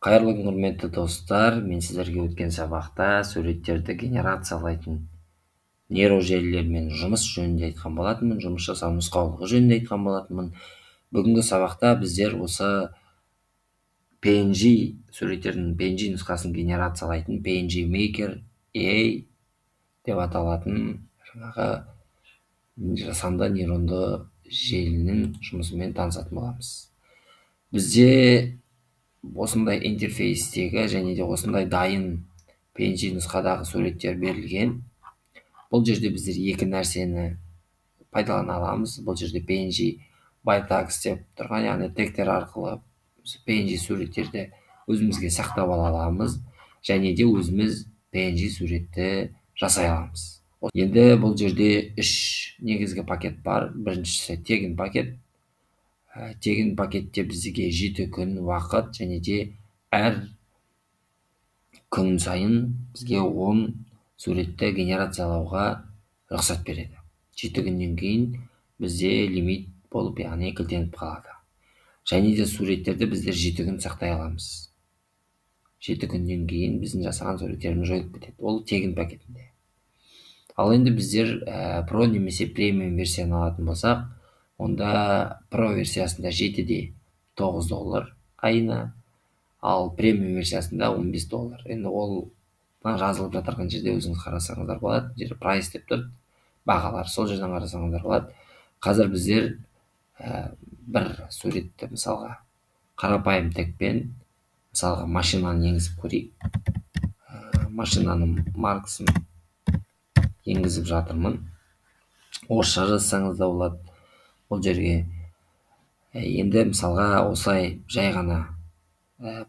Кайырлы күн құрметті достар, мен сіздерге өткен сабақта суреттерді генерациялайтын нейрожелілермен жұмыс жөнінде айтқан болатынмын, жұмыс жасау нұсқаулығы жөнінде айтқан болатынмын. Бүгінгі сабақта біздер осы PNG суреттердің PNG нұсқасын генерациялайтын PNG Maker AI деп аталатын жаңағы жасанды нейронды желінің жұмысымен танысатын боламыз. Бізде осындай интерфейстегі және де осындай дайын PNG нұсқадағы суреттер берілген. Бұл жерде біздер екі нәрсені пайдалана аламыз. Бұл жерде PNG bytags деп тұрған, яғни тегтер арқылы PNG суреттерді өзімізге сақтап ала аламыз, және де өзіміз PNG суретті жасай аламыз. Енді бұл жерде үш негізгі пакет бар. Біріншісі тегін пакет. Тегін пакетте бізге 7 күн уақыт, және де әр күн сайын бізге 10 суретті генерациялауға рұқсат береді. 7 күннен кейін бізде лимит болып, яғни кілтеніп қалады. Және де суреттерді біздер 7 күн сақтай аламыз. 7 күннен кейін біздің жасаған суреттеріміз жойылып кетеді. Ол тегін пакетінде. Ал енді біздер Pro немесе премиум версияны алатын болсақ, онда Pro версиясында $7.9 айына, ал премиум версиясында $15. Енді ол жазылып жатырған жерде өзіңіз қарасаңыздар болады. Жерде прайс деп тұр, бағалар, сол жерден қарасаңыздар болады. Қазір біздер бір суретті мысалға қарапайым тегпен, мысалға машинаны енгізіп көрейік. Машинаның маркасын енгізіп жатырмын. Орысша жазсаңыз да болады бұл жерге. Енді мысалға осылай жай ғана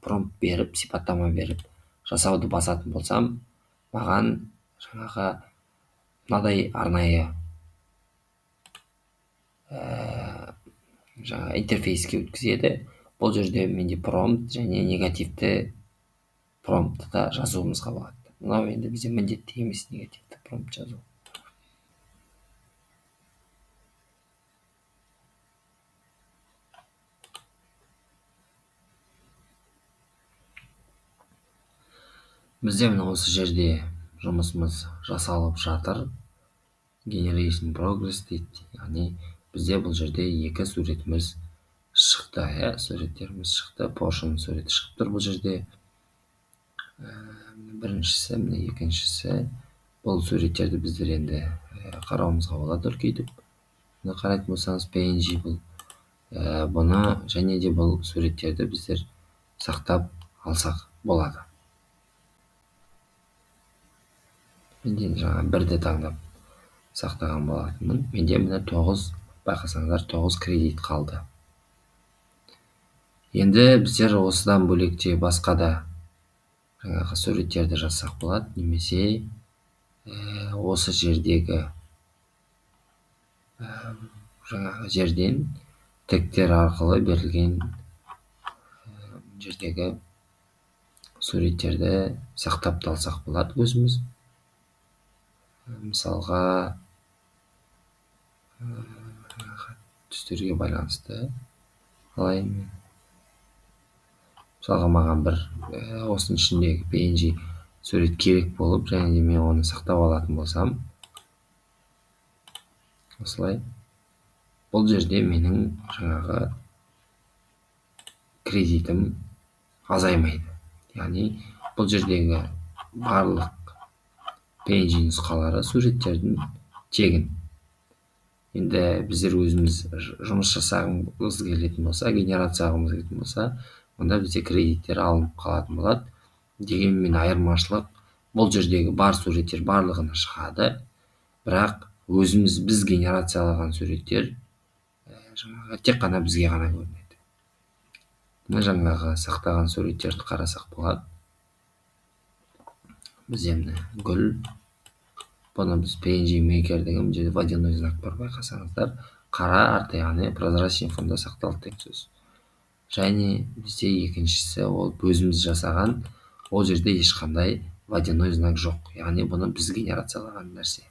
промпт беріп, сипаттама беріп жасауды басатын болсам, маған жаңағы мынадай арнайы жаңа интерфейске өткізеді. Бұл жерде менде промпт және негативті промптты да жазуымызға болады. Мынау енді бізде міндетті емес негативті промпт жазу. Бізде мына осы жерде жұмысымыз жасалып жатыр. Generation progress дейді. Яғни бізде бұл жерде екі суретіміз шықты. Суреттеріміз шықты. Поршын суреті шығып тұр бұл жерде. Біріншісі, міне екіншісі. Бұл суреттерді біздер енді қарауымызға болады үлкейтіп. Бұны қарайтын болсаңыз PNG бұл. Бұны және де бұл суреттерді біздер сақтап алсақ болады. Менде жаңа бірді таңдап сақтаған болатынмын. Менде міне 9, байқасаңыздар 9 кредит қалды. Енді біздер осыдан бөлекте басқа да жаңағы суреттерді жасақ болады, немесе осы жердегі жаңағы жерден тегтер арқылы берілген жердегі суреттерді сақтап та алсақ болады өзіміз. Мысалға түстерге байланысты алайын мен. Мысалға маған бір осының ішіндегі PNG сурет керек болып, және де мен оны сақтап алатын болсам, осылай бұл жерде менің жаңағы кредитім азаймайды. Яғни бұл жердегі барлық PNG нұсқалары суреттердің тегін. Енді біздер өзіміз жұмыс жасағымыз келетін болса, генерациялағымыз келетін болса, онда бізде кредиттер алынып қалатын болады. Дегенмен айырмашылық, бұл жердегі бар суреттер барлығына шығады, бірақ біз генерациялаған суреттер тек қана бізге ғана көрінеді. Мына жаңағы сақтаған суреттерді қарасақ болады. Бізде міне гүл. Бұны біз PNG Maker деген жерде водяной знак бар, байқасаңыздар. Қара арты, яғни прозрачный фонда сақталды деген сөз. Және бізде екіншісі, ол өзіміз жасаған, ол жерде ешқандай водяной знак жоқ. Яғни бұны біз генерациялаған нәрсе.